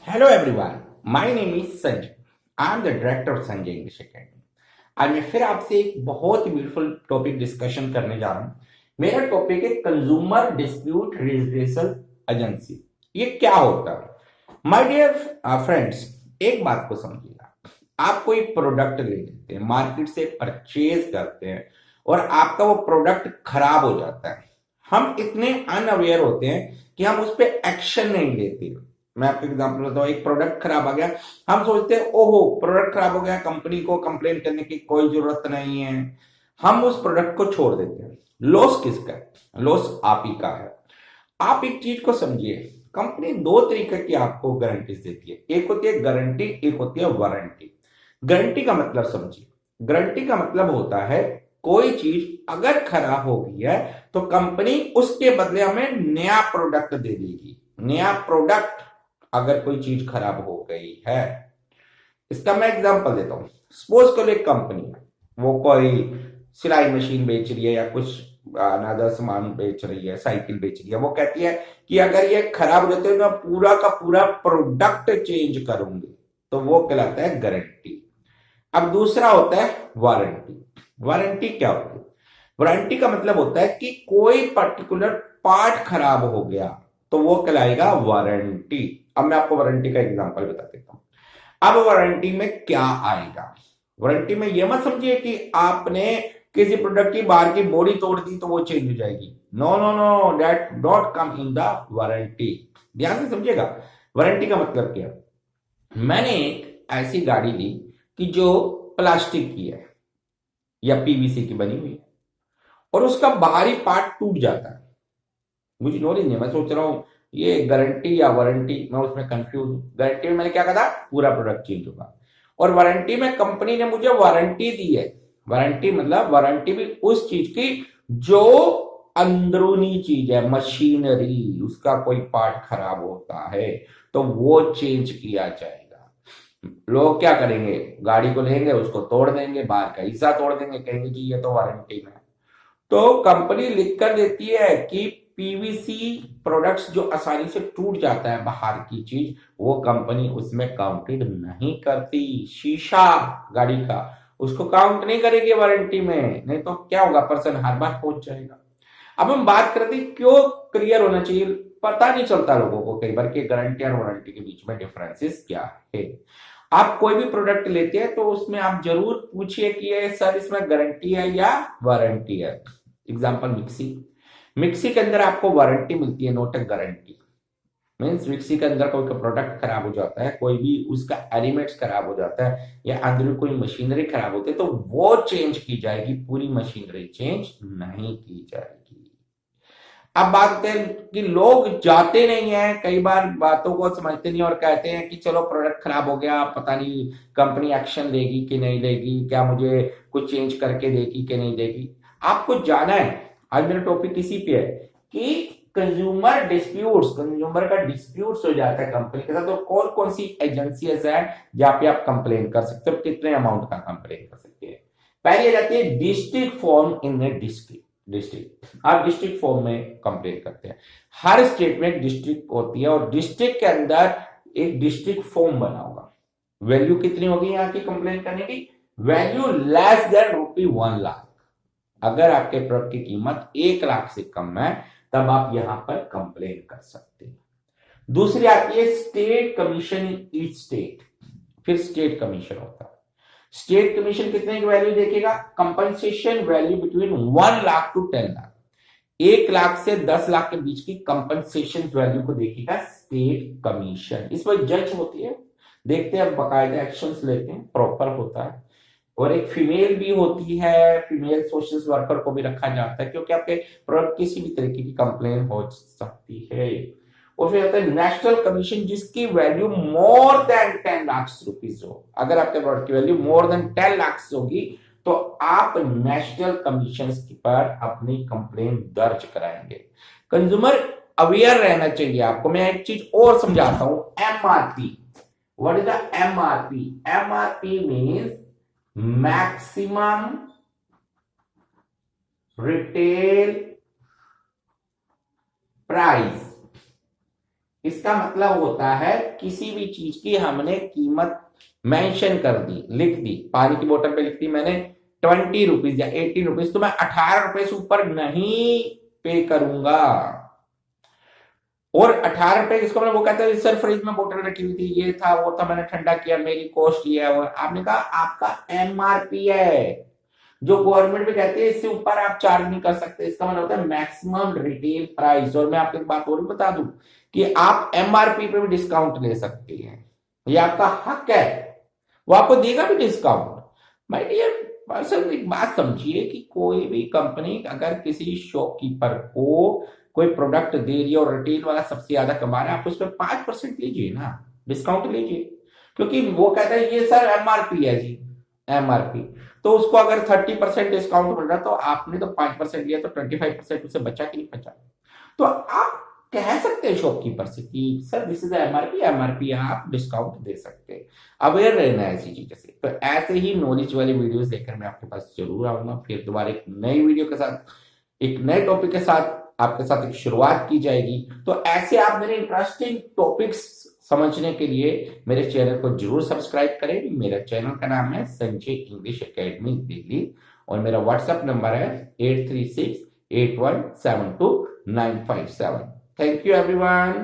Hello everyone, my name is Sanjay. I am the director of Sanjay English Academy. आज मैं फिर आपसे एक बहुत ही ब्यूटीफुल टॉपिक डिस्कशन करने जा रहा हूं। मेरा टॉपिक है कंज्यूमर डिस्प्यूट रेजोल्यूशन एजेंसी। ये क्या होता है? माय डियर फ्रेंड्स, एक बात को समझिएगा। आप कोई प्रोडक्ट ले लेते हैं, मार्केट से परचेज करते हैं और आपका वो प्रोडक्ट खराब हो जाता है। हम इतने अनअवेयर होते हैं कि हम उस पर एक्शन नहीं लेते। मैं आपको एग्जांपल बताता हूँ, एक प्रोडक्ट खराब आ गया, हम सोचते हैं ओहो प्रोडक्ट खराब हो गया, कंपनी को कंप्लेन करने की कोई जरूरत नहीं है, हम उस प्रोडक्ट को छोड़ देते हैं। लॉस किसका है? लॉस आप ही का है। आप एक चीज को समझिए, कंपनी दो तरीके की आपको गारंटीज देती है। एक होती है गारंटी, एक होती है वारंटी। गारंटी का मतलब समझिए, गारंटी का मतलब होता है कोई चीज अगर खराब हो गई है तो कंपनी उसके बदले हमें नया प्रोडक्ट दे देगी। नया प्रोडक्ट अगर कोई चीज खराब हो गई है, इसका मैं एग्जांपल देता हूं। सपोज करो एक कंपनी है, वो कोई सिलाई मशीन बेच रही है या कुछ अनादर सामान बेच रही है, साइकिल बेच रही है। वो कहती है कि अगर ये खराब हो जाते हैं मैं पूरा का पूरा प्रोडक्ट चेंज करूंगी, तो वो कहलाता है गारंटी। अब दूसरा होता है वारंटी। वारंटी क्या होती है? वारंटी का मतलब होता है कि कोई पर्टिकुलर पार्ट खराब हो गया तो वो कहलाएगा वारंटी। अब मैं आपको वारंटी का एग्जांपल बता देता हूं। अब वारंटी में क्या आएगा? वारंटी में यह मत समझिए कि आपने किसी प्रोडक्ट की बाहर की बॉडी तोड़ दी तो वो चेंज हो जाएगी। No no no, that not come in the warranty. ध्यान से समझिएगा, वारंटी का मतलब क्या? मैंने एक ऐसी गाड़ी ली कि जो प्लास्टिक की है या पीवीसी की बनी हुई है और उसका बाहरी पार्ट टूट जाता है। मुझे नॉलेज नहीं, मैं सोच रहा हूं ये गारंटी या वारंटी, मैं उसमें कंफ्यूज हूं। गारंटी में मैंने क्या कहा, पूरा प्रोडक्ट चेंज होगा, और वारंटी में कंपनी ने मुझे वारंटी दी है। वारंटी मतलब वारंटी भी उस चीज की जो अंदरूनी चीज है, मशीनरी, उसका कोई पार्ट खराब होता है तो वो चेंज किया जाएगा। लोग क्या करेंगे, गाड़ी को लेंगे, उसको तोड़ देंगे, बाहर का हिस्सा तोड़ देंगे, कहेंगे जी ये तो वारंटी में है। तो कंपनी लिख कर देती है कि पीवीसी प्रोडक्ट्स जो आसानी से टूट जाता है बाहर की चीज, वो कंपनी उसमें काउंटेड नहीं करती। शीशा गाड़ी का, उसको काउंट नहीं करेगी वारंटी में, नहीं तो क्या होगा, पर्सन हर बार पहुंच जाएगा। अब हम बात करते हैं क्यों क्लियर होना चाहिए। पता नहीं चलता लोगों को कई बार कि गारंटी और वारंटी के बीच में डिफरेंसेस क्या है। आप कोई भी प्रोडक्ट लेते हैं तो उसमें आप जरूर पूछिए कि ये सर इसमें गारंटी है या वारंटी है। एग्जांपल मिक्सी, मिक्सी के अंदर आपको वारंटी मिलती है, नोट गारंटी। मीन्स मिक्सी के अंदर कोई प्रोडक्ट खराब हो जाता है, कोई भी उसका एलिमेंट्स खराब हो जाता है या अंदर कोई मशीनरी खराब होती है तो वो चेंज की जाएगी, पूरी मशीनरी चेंज नहीं की जाएगी। अब बात करते हैं कि लोग जाते नहीं है, कई बार बातों को समझते नहीं और कहते हैं कि चलो प्रोडक्ट खराब हो गया, पता नहीं कंपनी एक्शन लेगी कि नहीं लेगी, क्या मुझे कुछ चेंज करके देगी कि नहीं देगी। आपको जाना है, आज मेरा टॉपिक इसी पे है कि कंज्यूमर डिस्प्यूट्स, कंज्यूमर का डिस्प्यूट्स हो जाता है कंपनी के साथ, तो कौन कौन सी एजेंसीज है जहां पे आप कंप्लेन कर सकते हो, कितने अमाउंट का कंप्लेन कर सकते हैं। पहली आ जाती है district form in district. District, आप डिस्ट्रिक्ट फॉर्म में कंप्लेन करते हैं। हर स्टेट में एक डिस्ट्रिक्ट होती है और डिस्ट्रिक्ट के अंदर एक डिस्ट्रिक्ट फॉर्म बना होगा। वैल्यू कितनी होगी यहाँ की कंप्लेन करने की? Value less than ₹1,00,000। अगर आपके प्रोडक्ट की कीमत 1,00,000 से कम है तब आप यहां पर कंप्लेन कर सकते हैं। दूसरी आती है state commission in each state. फिर स्टेट कमीशन होता है। स्टेट कमीशन कितने की वैल्यू देखेगा? Compensation value between 1,00,000 to 10,00,000। 1,00,000 से 10,00,000 के बीच की कंपनसेशन वैल्यू को देखेगा स्टेट कमीशन। इस पर जज होती है, देखते हैं, बकायदा एक्शंस लेते हैं, प्रॉपर होता है। और एक फीमेल भी होती है, फीमेल सोशल वर्कर को भी रखा जाता है क्योंकि आपके प्रोडक्ट किसी भी तरीके की कंप्लेन हो सकती है। और फिर आता है नेशनल कमीशन, जिसकी वैल्यू मोर देन 10,00,000 रुपीज हो। अगर आपके प्रोडक्ट की वैल्यू मोर देन 10,00,000 होगी तो आप नेशनल कमीशन पर अपनी कंप्लेन दर्ज कराएंगे। कंज्यूमर अवेयर रहना चाहिए आपको। मैं एक चीज और समझाता हूं, MRP. What is the MRP? MRP means maximum retail price इसका मतलब होता है किसी भी चीज की हमने कीमत मेंशन कर दी, लिख दी, पानी की बोतल पे लिख दी मैंने 20 रुपीज या 18 रुपीज, तो मैं 18 रुपए से ऊपर नहीं पे करूंगा। और 18 रुपए किसको मैं, वो कहते हैं सर फ्रिज में बोतल रखी हुई थी, ये था वो था, मैंने ठंडा किया, मेरी कॉस्ट ये है। और आपने कहा आपका एमआरपी है, जो गवर्नमेंट भी कहती है इससे ऊपर आप चार्ज नहीं कर सकते, इसका मतलब होता है मैक्सिमम रिटेल प्राइस। और मैं आपको एक बात और भी बता दूं कि आप एमआरपी पे भी डिस्काउंट ले सकते हैं, ये आपका हक है, वो आपको देगा भी डिस्काउंट। माय डियर पर्सन, एक बात समझिए कि कोई भी कंपनी अगर किसी शॉपकीपर को कोई प्रोडक्ट दे रही है और रिटेल वाला सबसे ज्यादा कमा रहा है, आप उस पर 5% लीजिए ना, डिस्काउंट लीजिए, क्योंकि वो कहता है ये सर एमआरपी है जी, एमआरपी। तो उसको अगर 30% डिस्काउंट मिल रहा है तो आपने तो 5% लिया, तो 25% उसे बचा कि नहीं बचा। तो आप कह सकते हैं शॉपकीपर से कि sir this is MRP, MRP आप डिस्काउंट दे सकते हैं। अवेयर रहना है ऐसी चीजों से। तो ऐसे ही नॉलेज वाली वीडियोस लेकर मैं आपके पास जरूर आऊंगा, फिर दोबारा एक नई वीडियो के साथ, एक नए टॉपिक के साथ आपके साथ एक शुरुआत की जाएगी। तो ऐसे आप मेरे इंटरेस्टिंग टॉपिक्स समझने के लिए मेरे चैनल को जरूर सब्सक्राइब करें। मेरा चैनल का नाम है संजय इंग्लिश एकेडमी दिल्ली, और मेरा व्हाट्सएप नंबर है 8368172957। Thank you everyone.